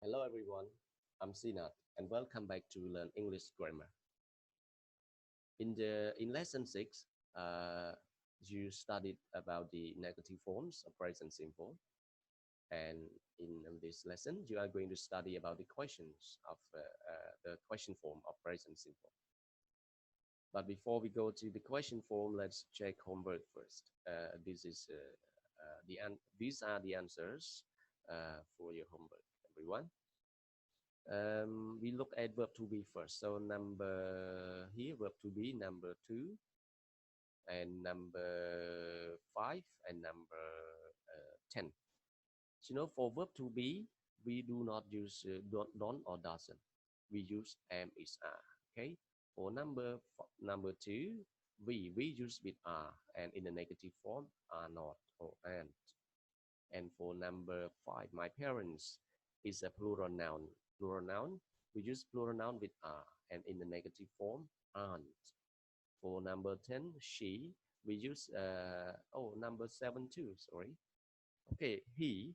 Hello everyone, I'm Sinat and welcome back to Learn English Grammar. In lesson 6, uh, you studied about the negative forms of present simple, and in this lesson you are going to study about the questions of the question form of present simple. But before we go to the question form, let's check homework first. These are the answers for your homework, everyone. We look at verb to be first. So number here, verb to be number 2 and number 5 and number 10. So, for verb to be, we do not use don't or doesn't. We use am is are. Okay. For number 2, we use with are and in the negative form are not or and. And for number 5, my parents is a plural noun. Plural noun, we use plural noun with are and in the negative form aren't. For number 10, she, we use number 7 too, sorry. Okay, he,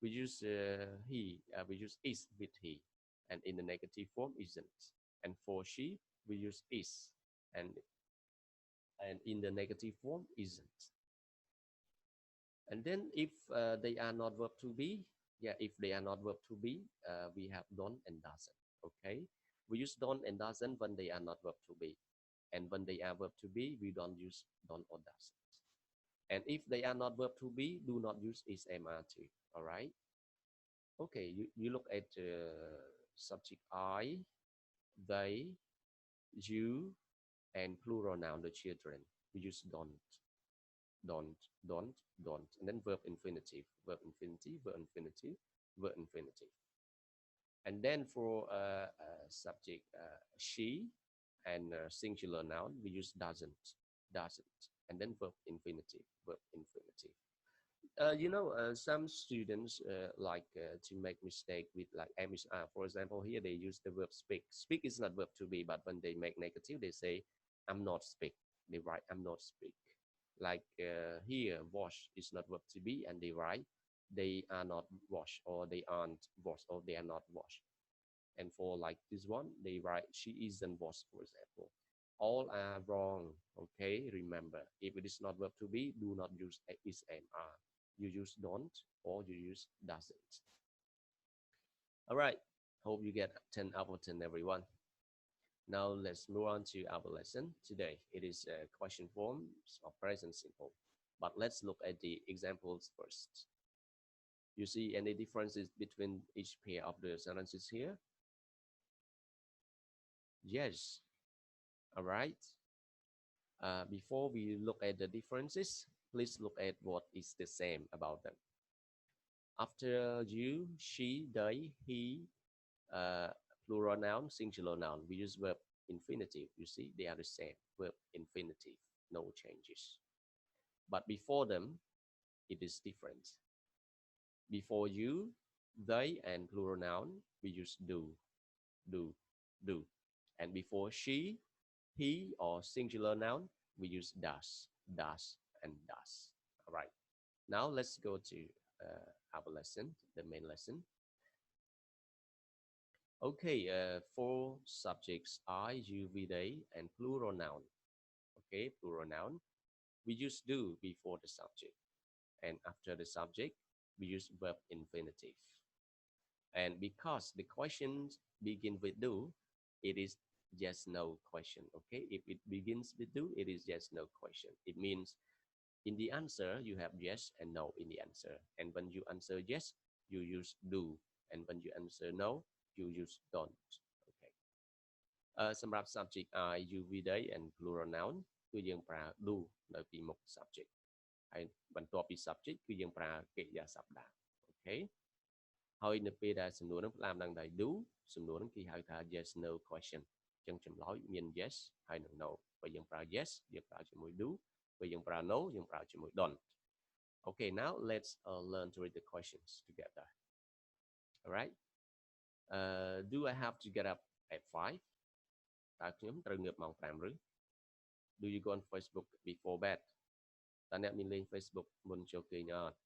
we use is with he and in the negative form isn't. And for she, we use is and in the negative form isn't. And then if they are not verb to be, if they are not verb to be, we have don't and doesn't. Okay, we use don't and doesn't when they are not verb to be, and when they are verb to be, we don't use don't or doesn't. And if they are not verb to be, do not use is, am, are too. All right. Okay, you look at subject I, they, you, and plural noun the children. We use don't, don't, don't, and then verb infinitive, verb infinitive, verb infinitive, verb infinitive. And then for subject she and singular noun, we use doesn't, and then verb infinitive, verb infinitive. Some students like to make mistake with like am is are. For example, here they use the verb speak. Speak is not verb to be, but when they make negative, they say I'm not speak. They write I'm not speak. Like here, wash is not verb to be, and they write they are not wash, or they aren't wash, or they are not wash. And for like this one, they write she isn't wash, for example. All are wrong. Okay, remember, if it is not verb to be, do not use is, am, are. You use don't or you use doesn't. All right, hope you get 10 out of 10, everyone. Now let's move on to our lesson today. It is question forms of present simple, but let's look at the examples first. You see any differences between each pair of the sentences here? Yes. All right. Before we look at the differences, please look at what is the same about them. After you, she, they, he, uh, plural noun, singular noun, we use verb infinitive. You see, they are the same, verb infinitive, no changes. But before them, it is different. Before you, they, and plural noun, we use do, do, do. And before she, he, or singular noun, we use does, and does. All right. Now let's go to our lesson, the main lesson. Okay, for subjects I, you, we, they, and plural noun. Okay, plural noun. We use do before the subject. And after the subject, we use verb infinitive. And because the questions begin with do, it is yes, no question. Okay, if it begins with do, it is yes, no question. It means in the answer, you have yes and no in the answer. And when you answer yes, you use do. And when you answer no, you use don't. Okay. សម្រាប់ subject I, you, we, they and plural noun គឺយើងប្រើ do នៅពីមុខ subject ហើយបន្ទាប់ពី subject គឺយើងប្រើកិរិយាសព្ទដែរអូខេហើយនៅពេលដែលសំណួរនឹងផ្ដើមឡើងដោយ do សំណួរនឹងគេហៅថា yes no question អញ្ចឹងចម្លើយមាន yes ហើយនឹង no បើយើងប្រើ yes យើងប្រើជាមួយ do បើយើងប្រើ no យើងប្រើជាមួយ don't. Okay, now let's learn to read the questions together. All right. Do I have to get up at 5? តើខ្ញុំត្រូវងើបម៉ោង 5 ឬ Do you go on Facebook before bed? តើអ្នកមានលេង Facebook មុនចូលគេងអត់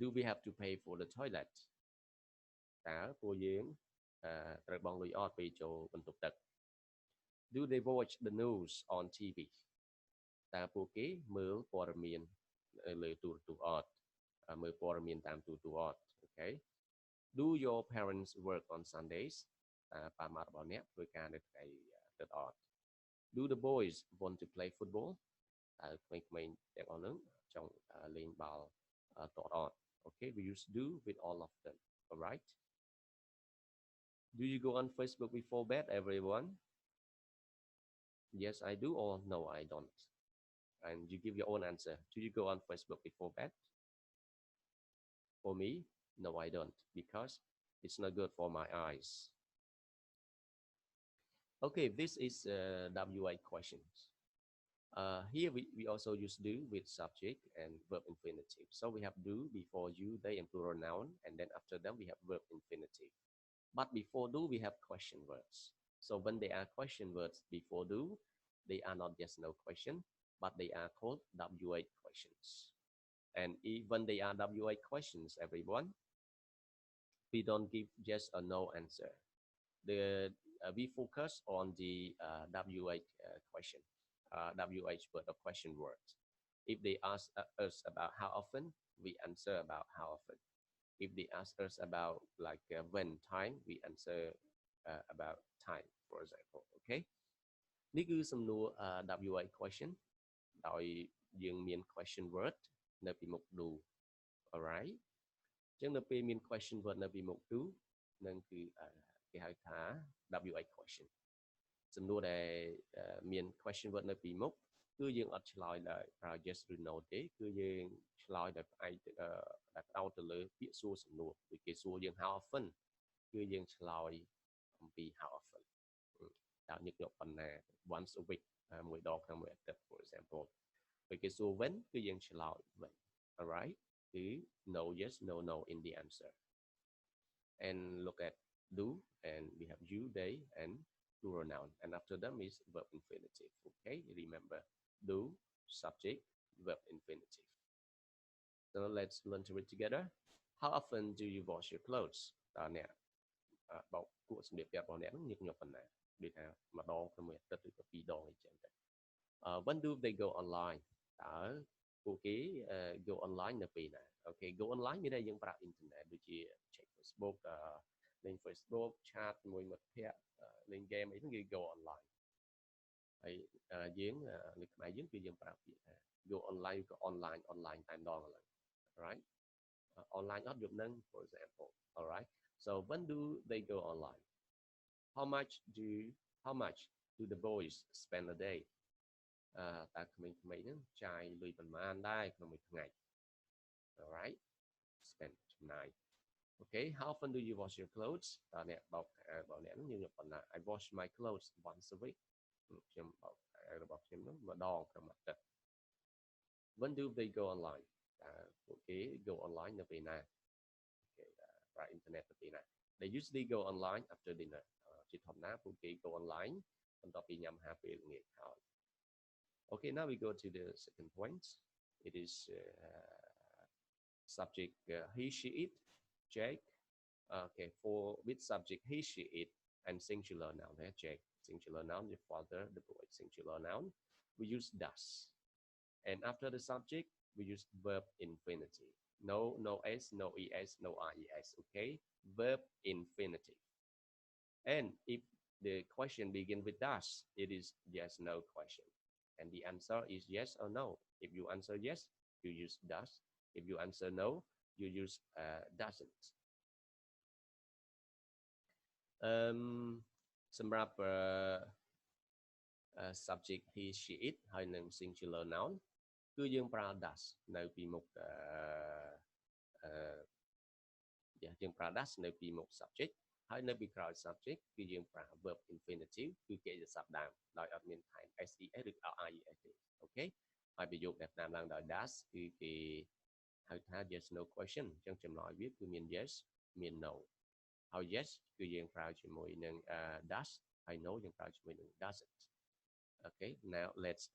Do we have to pay for the toilet? តើពួកយើងត្រូវបង់លុយអត់ពេលចូលបន្ទប់ទឹក Do they watch the news on TV តើពួកគេមើលព័ត៌មានលើទូរទស្សន៍អត់មើលព័ត៌មានតាមទូរទស្សន៍អត់អូខេ Do your parents work on Sundays តើប៉ាម៉ាក់របស់អ្នកធ្វើការនៅថ្ងៃទឹកអត់ Do the boys want to play football តើក្មេងៗទាំងអស់ហ្នឹងចង់លេងបាល់ទាត់អត់ Okay, we use do with all of them. All right. Do you go on Facebook before bed, everyone? Yes, I do, or no, I don't. And you give your own answer. Do you go on Facebook before bed? For me, no, I don't, because it's not good for my eyes. Okay, this is WA questions. Here we also use do with subject and verb infinitive. So we have do before you, they, and plural noun, and then after that we have verb infinitive. But before do, we have question words. So when they are question words before do, they are not yes no question, but they are called WA questions. And when they are WA questions, everyone, we don't give yes or no answer. We focus on the WH question, WH word or question words. If they ask us about how often, we answer about how often. If they ask us about like when time, we answer about time, for example. Okay. នេះគឺសំណួរWH question ដោយយើងមាន question word នៅពីមុខ do. Alright. អញ្ចឹងនៅពេលមាន question word នៅពីមុខ do នឹងគឺគេហៅថា WH question សំណួរដែលមាន question word នៅពីមុខគឺយើងអត់ឆ្លើយដោយប្រើ yes ឬ no ទេគឺយើងឆ្លើយដោយផ្អែកដែលផ្ដោតទៅលើពាក្យសួរសំណួរដូចគេសួរយើង how often គឺយើងឆ្លើយអំពី how often តើញឹកញាប់ប៉ុណ្ណា once a week មួយដងក្នុងមួយអាទិត្យ for example ពេលគេសួរ when គឺយើងឆ្លើយ when. Alright គឺ no yes no no in the answer. And look at do, and we have you, they, and plural noun, and after them is verb infinitive. Okay, remember do, subject, verb infinitive. So let's learn to read together. How often do you wash your clothes? តើអ្នកបោកគក់សម្លៀកបំពាក់របស់អ្នកនឹងញឹកញាប់ប៉ុណ្ណាដូចថាម្ដងក្នុងមួយអាទិត្យឬក៏ពីរដងអីចឹងទៅ When do they go online? តើពួកគេ go online នៅពេលណា Okay, go online មានន័យយើងប្រើអ៊ីនធឺណិតដូចជា check Facebook លេង Facebook chat ជាមួយមិត្តភ័ក្តិលេង game អីហ្នឹងគឺ go online ហើយយើងនៅខ្មែរយើងគឺយើងប្រើពាក្យថា go online ក៏ online តែម្ដងឡើយ right online អត់យប់ហ្នឹង for example. Alright, so when do they go online? How much do the boys spend a day? តើក្មេងៗហ្នឹងចាយលុយប៉ុន្មានដែរក្នុងមួយថ្ងៃ Alright, spend ចំណាយ Okay, how often do you wash your clothes? តើអ្នកបោករបស់អ្នកហ្នឹងញឹកញាប់ប៉ុណ្ណា I wash my clothes once a week. ខ្ញុំបោករបស់ខ្ញុំហ្នឹងម្ដងក្នុងមួយអាទិត្យ When do they go online? តើពួកគេ go online នៅពេលណា Okay, ប្រើអ៊ីនធឺណិតទៅពេលណា They usually go online after dinner. ជាធម្មតាពួកគេ go online បន្ទាប់ពីញ៉ាំអាហារពេលល្ងាចហើយ Okay, now we go to the second point. It is subject he, she, it, Jake. Okay, for with subject he, she, it, and singular noun. Jake, singular noun, your father, the boy, singular noun. We use does. And after the subject, we use verb infinitive. No s, no es, no res. Okay, verb infinitive. And if the question begins with does, it is yes, no question. And the answer is yes or no. If you answer yes, you use does. If you answer no, you use doesn't. សម្រាប់ subject he, she, it ហើយនឹង singular noun គឺយើងប្រើ does នៅពីមុខយើងប្រើ does នៅពីមុខ subject ហើយនៅពីក្រោយ subject គឺយើងប្រើ verb infinitive គឺកិរិយាសព្ទដើមដោយអត់មានថែម ses ឬក៏ ies ទេ អូខេហើយប្រយោគដែលតាមឡើងដោយ does គឺគេហៅថា yes no question អញ្ចឹងចម្លើយវាគឺមាន yes មាន no ហើយ yes គឺយើងប្រើជាមួយនឹង does ហើយ no យើងប្រើជាមួយនឹង doesn't. Okay, now let's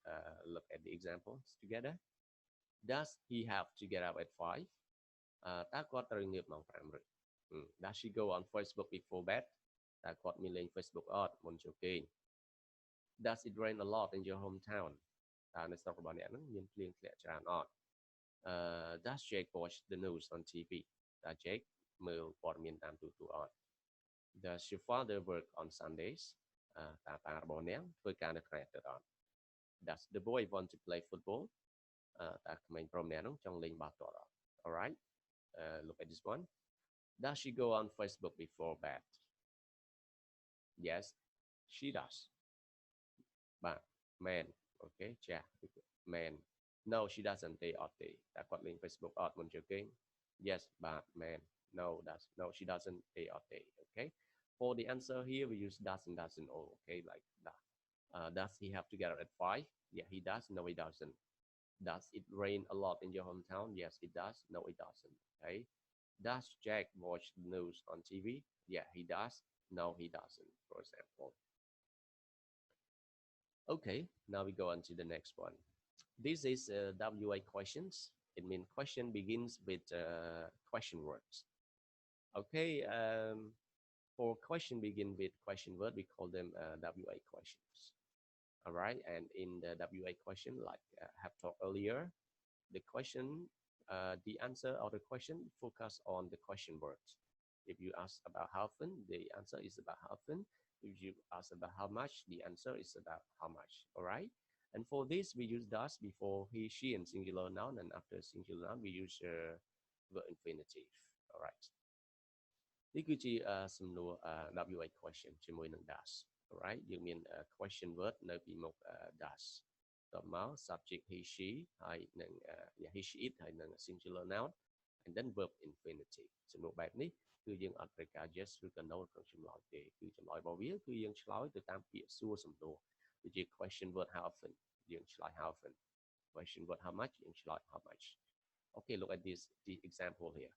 look at the examples together. Does he have to get up at 5? តើគាត់ត្រូវងើបម៉ោង 5 ឬ Does she go on Facebook before bed តើគាត់មានលេង Facebook អត់មុនចូលគេង Does it rain a lot in your hometown តើនៅស្រុករបស់អ្នកហ្នឹងមានភ្លៀងធ្លាក់ច្រើនអត់ Does Jake watch the news on TV តើ Jake មើលព័ត៌មានតាមទូរទស្សន៍អត់ Does your father work on Sundays តើតារបស់អ្នកធ្វើការនៅថ្ងៃអាទិត្យអត់ Does the boy want to play football តើក្មេងប្រុសម្នាក់ហ្នឹងចង់លេងបាល់ទាត់អត់ Alright look at this one Does she go on Facebook before bed Yes she does but man okay ចា man No she doesn't day off day តើគាត់លេង Facebook អត់មុនចូលគេង Yes but man no she doesn't day off day okay for the answer here we use does and doesn't all okay like that does he have to get up at 5 yeah he does no he doesn't Does it rain a lot in your hometown yes it does no it doesn't okay Does Jack watch the news on TV yeah he does no he doesn't for example okay now we go on to the next one this is WA questions it means question begins with question words okay for question begin with question word we call them WA questions all right and in the WA question like I have talked earlier the question the answer of the question focus on the question words if you ask about how often the answer is about how often if you ask about how much the answer is about how much all right and for this we use does before he she and singular noun and after singular noun we use verb infinitive all right នេះគឺជាសំណួរ WA question ជាមួយនឹង does alright យើងមាន question word នៅពីមុខ does តមក subject he she ហើយនឹង he she it ហើយនឹង singular noun and then verb infinitive សំណួរបែបនេះគឺយើងអត់ត្រូវការ yes ឬក៏ no ក្នុងចម្លើយទេគឺចម្លើយរបស់វាគឺយើងឆ្លើយទៅតាមពាក្យសួរសំណួរដូចជា question word how often យើងឆ្លើយ how often question word how much យើងឆ្លើយ how much okay look at this the example here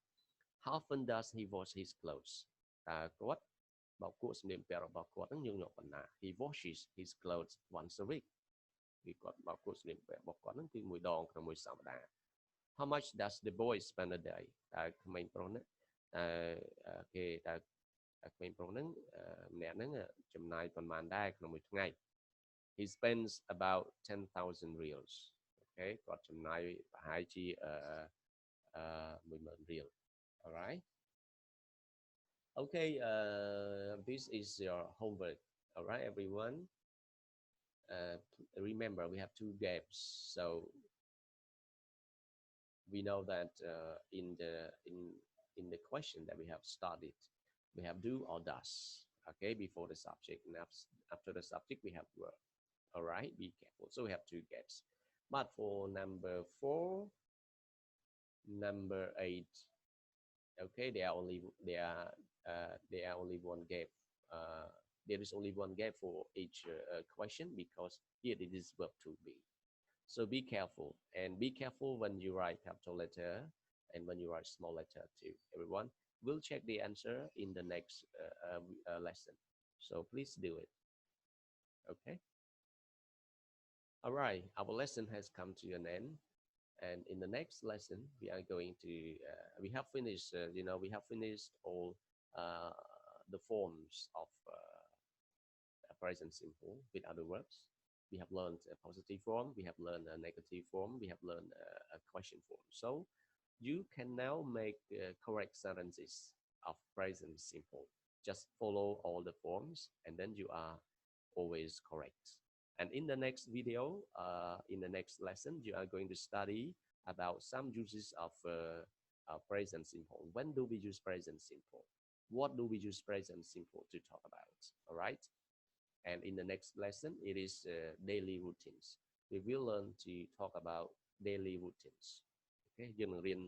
How often does he wash his clothes តើគាត់បោកគក់សម្លៀកបំពាក់របស់គាត់នឹងញឹកញាប់ប៉ុណ្ណា He washes his clothes once a week គឺគាត់បោកគក់សម្លៀកបំពាក់របស់គាត់នឹងគឺមួយដងក្នុងមួយសប្តាហ៍ How much does the boy spend a day តើក្មេងប្រុសនេះគេតើក្មេងប្រុសនឹងម្នាក់នឹងចំណាយប៉ុន្មានដែរក្នុងមួយថ្ងៃ He spends about 10,000 reals អូខេគាត់ចំណាយប្រហែលជា10000 រៀលall right okay this is your homework all right everyone remember we have 2 games so we know that in the question that we have studied we have do or does okay before the subject and after the subject we have verb all right be careful so we have 2 games but for number 4 number 8 okay there are only one gap there is only one gap for each question because here it is verb to be so be careful and be careful when you write capital letter and when you write small letter too everyone we'll check the answer in the next lesson so please do it okay all right our lesson has come to an end and in the next lesson we are going to we have finished we have finished all the forms of present simple with other verbs we have learned a positive form we have learned a negative form we have learned a question form so you can now make correct sentences of present simple just follow all the forms and then you are always correct and in the next video in the next lesson you are going to study about some uses of present simple when do we use present simple what do we use present simple to talk about all right and in the next lesson it is daily routines we will learn to talk about daily routines okay យើងនឹងរៀន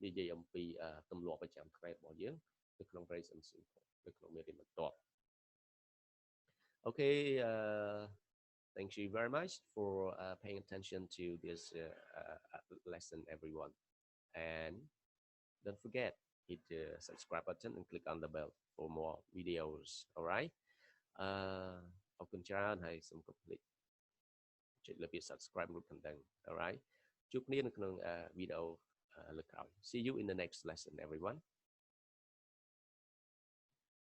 និយាយអំពីទម្លាប់ប្រចាំថ្ងៃរបស់យើងនៅក្នុង present simple នៅក្នុងមេរៀនបន្ទាប់ okay thank you very much for paying attention to this lesson everyone and don't forget hit the subscribe button and click on the bell for more videos all right អរគុណច្រើនហើយសូម complete ចុចលើពាក្យ subscribe រូបកណ្ដឹង all right ជួបគ្នានៅក្នុងវីដេអូលើកក្រោយ see you in the next lesson everyone